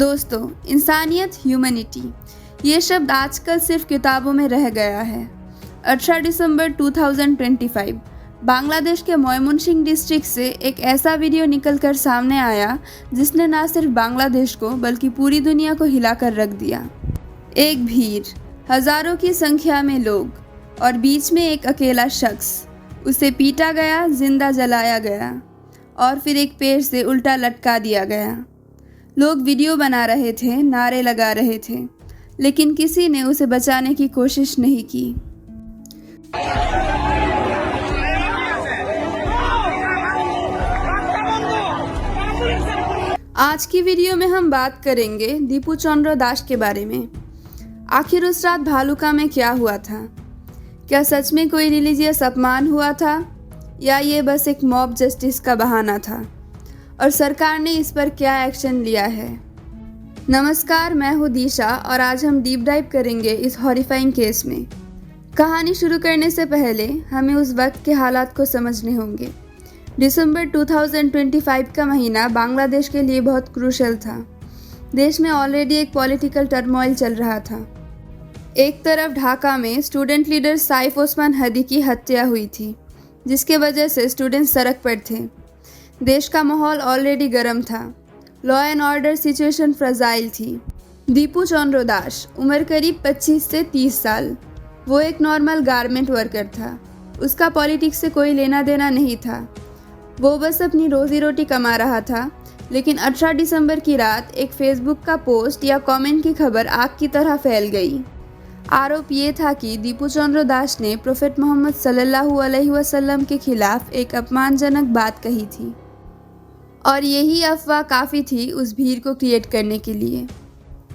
दोस्तों, इंसानियत, ह्यूमैनिटी ये शब्द आजकल सिर्फ किताबों में रह गया है। 18 दिसंबर 2025 बांग्लादेश के मोयमनसिंह डिस्ट्रिक्ट से एक ऐसा वीडियो निकलकर सामने आया जिसने न सिर्फ बांग्लादेश को बल्कि पूरी दुनिया को हिलाकर रख दिया। एक भीड़, हजारों की संख्या में लोग और बीच में एक अकेला शख्स। उसे पीटा गया, जिंदा जलाया गया और फिर एक पेड़ से उल्टा लटका दिया गया। लोग वीडियो बना रहे थे, नारे लगा रहे थे, लेकिन किसी ने उसे बचाने की कोशिश नहीं की। आज की वीडियो में हम बात करेंगे दीपू चंद्र दास के बारे में। आखिर उस रात भालुका में क्या हुआ था? क्या सच में कोई रिलीजियस अपमान हुआ था या ये बस एक मॉब जस्टिस का बहाना था? और सरकार ने इस पर क्या एक्शन लिया है? नमस्कार, मैं हूँ दिशा और आज हम डीप डाइव करेंगे इस हॉरिफाइंग केस में। कहानी शुरू करने से पहले हमें उस वक्त के हालात को समझने होंगे। दिसंबर 2025 का महीना बांग्लादेश के लिए बहुत क्रूशल था। देश में ऑलरेडी एक पॉलिटिकल टर्मोइल चल रहा था। एक तरफ ढाका में स्टूडेंट लीडर साइफ ओस्मान हदी की हत्या हुई थी, जिसके वजह से स्टूडेंट सड़क पर थे। देश का माहौल ऑलरेडी गर्म था। Law and order situation fragile थी। दीपू चंद्र दास उम्र करीब 25 से 30 साल। वो एक नॉर्मल गारमेंट वर्कर था। उसका पॉलिटिक्स से कोई लेना देना नहीं था। वो बस अपनी रोजी रोटी कमा रहा था। लेकिन 18 दिसंबर की रात एक फेसबुक का पोस्ट या कमेंट की खबर आग की तरह फैल गई। आरोप ये था कि दीपू चंद्र दास ने प्रोफेट मोहम्मद सल्लल्लाहु अलैहि वसल्लम के खिलाफ एक अपमानजनक बात कही थी और यही अफवाह काफ़ी थी उस भीड़ को क्रिएट करने के लिए।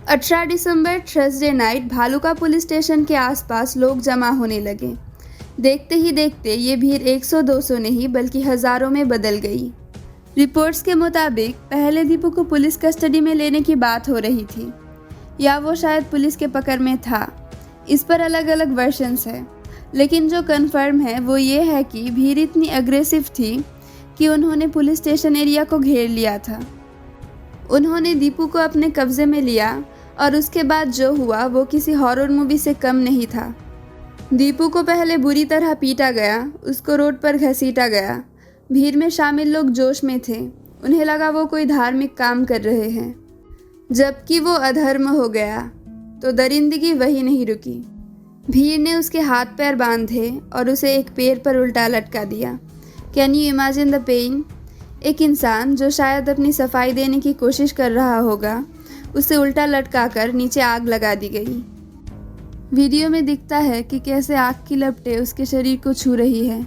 18 दिसंबर Thursday night Bhaluka police station के आसपास लोग जमा होने लगे। देखते ही देखते ये भीड़ 100-200 नहीं बल्कि हज़ारों में बदल गई। रिपोर्ट्स के मुताबिक पहले दीपू को पुलिस कस्टडी में लेने की बात हो रही थी या वो शायद पुलिस के पकड़ में था। इस पर अलग अलग वर्जन्स है, लेकिन जो कन्फर्म है वो ये है कि भीड़ इतनी अग्रेसिव थी कि उन्होंने पुलिस स्टेशन एरिया को घेर लिया था। उन्होंने दीपू को अपने कब्जे में लिया और उसके बाद जो हुआ वो किसी हॉरर मूवी से कम नहीं था। दीपू को पहले बुरी तरह पीटा गया, उसको रोड पर घसीटा गया। भीड़ में शामिल लोग जोश में थे। उन्हें लगा वो कोई धार्मिक काम कर रहे हैं, जबकि वो अधर्म हो गया। तो दरिंदगी वही नहीं रुकी। भीड़ ने उसके हाथ पैर बांधे और उसे एक पेड़ पर उल्टा लटका दिया। Can you imagine the pain? एक इंसान जो शायद अपनी सफाई देने की कोशिश कर रहा होगा, उसे उल्टा लटकाकर नीचे आग लगा दी गई। वीडियो में दिखता है कि कैसे आग की लपटें उसके शरीर को छू रही है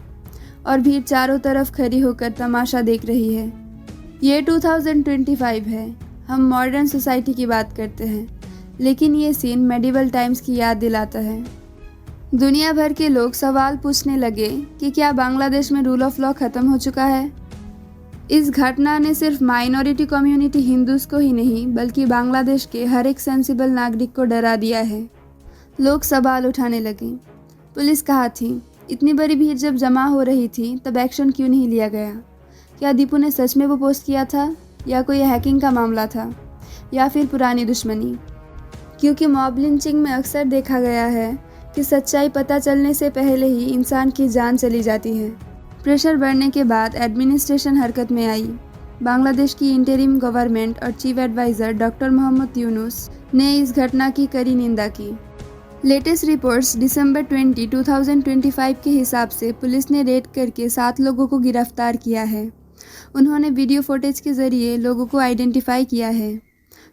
और भीड़ चारों तरफ खड़ी होकर तमाशा देख रही है। ये 2025 है। हम मॉडर्न सोसाइटी की बात करते हैं, लेकिन ये सीन मेडिवल टाइम्स की याद दिलाता है। दुनिया भर के लोग सवाल पूछने लगे कि क्या बांग्लादेश में रूल ऑफ लॉ ख़त्म हो चुका है? इस घटना ने सिर्फ माइनॉरिटी कम्युनिटी हिंदूज को ही नहीं बल्कि बांग्लादेश के हर एक सेंसिबल नागरिक को डरा दिया है। लोग सवाल उठाने लगे, पुलिस कहाँ थी? इतनी बड़ी भीड़ जब जमा हो रही थी तब एक्शन क्यों नहीं लिया गया? क्या दीपू ने सच में वो पोस्ट किया था या कोई हैकिंग का मामला था या फिर पुरानी दुश्मनी? क्योंकि मॉब लिंचिंग में अक्सर देखा गया है कि सच्चाई पता चलने से पहले ही इंसान की जान चली जाती है। प्रेशर बढ़ने के बाद एडमिनिस्ट्रेशन हरकत में आई। बांग्लादेश की इंटरिम गवर्नमेंट और chief adviser doctor Mohammad Yunus ने इस घटना की कड़ी निंदा की। लेटेस्ट रिपोर्ट्स दिसंबर 20, 2025 के हिसाब से पुलिस ने रेड करके 7 लोगों को गिरफ्तार किया है। उन्होंने वीडियो फुटेज के ज़रिए लोगों को आइडेंटिफाई किया है।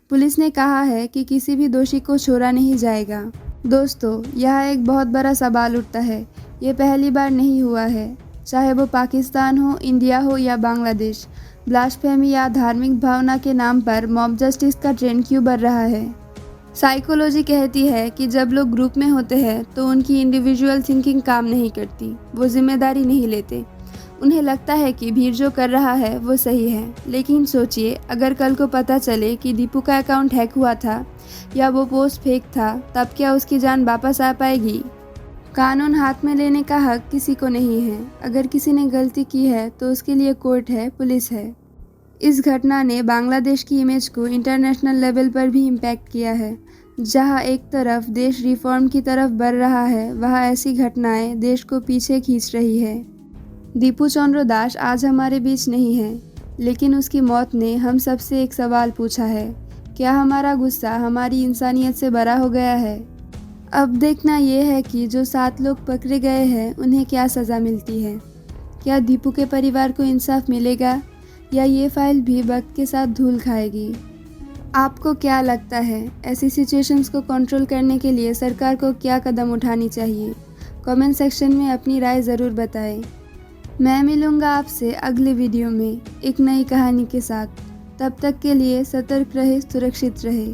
पुलिस ने कहा है कि किसी भी दोषी को छोड़ा नहीं जाएगा। दोस्तों, यह एक बहुत बड़ा सवाल उठता है। ये पहली बार नहीं हुआ है। चाहे वो पाकिस्तान हो, इंडिया हो या बांग्लादेश, ब्लास्फेमी या धार्मिक भावना के नाम पर मॉब जस्टिस का ट्रेंड क्यों बढ़ रहा है? साइकोलॉजी कहती है कि जब लोग ग्रुप में होते हैं तो उनकी इंडिविजुअल थिंकिंग काम नहीं करती। वो जिम्मेदारी नहीं लेते। उन्हें लगता है कि भीड़ जो कर रहा है वो सही है। लेकिन सोचिए, अगर कल को पता चले कि दीपू का अकाउंट हैक हुआ था या वो पोस्ट फेक था, तब क्या उसकी जान वापस आ पाएगी? कानून हाथ में लेने का हक किसी को नहीं है। अगर किसी ने गलती की है तो उसके लिए कोर्ट है, पुलिस है। इस घटना ने बांग्लादेश की इमेज को इंटरनेशनल लेवल पर भी इम्पैक्ट किया है। जहां एक तरफ देश रिफॉर्म की तरफ बढ़ रहा है, वहां ऐसी घटनाएं देश को पीछे खींच रही है। दीपू चंद्र दास आज हमारे बीच नहीं है, लेकिन उसकी मौत ने हम सबसे एक सवाल पूछा है, क्या हमारा गुस्सा हमारी इंसानियत से बड़ा हो गया है? अब देखना यह है कि जो 7 लोग पकड़े गए हैं उन्हें क्या सज़ा मिलती है। क्या दीपू के परिवार को इंसाफ मिलेगा या ये फाइल भी वक्त के साथ धूल खाएगी? आपको क्या लगता है, ऐसी सिचुएशंस को कंट्रोल करने के लिए सरकार को क्या कदम उठानी चाहिए? कमेंट सेक्शन में अपनी राय ज़रूर बताएं। मैं मिलूँगा आपसे अगले वीडियो में एक नई कहानी के साथ। तब तक के लिए सतर्क रहे, सुरक्षित रहे।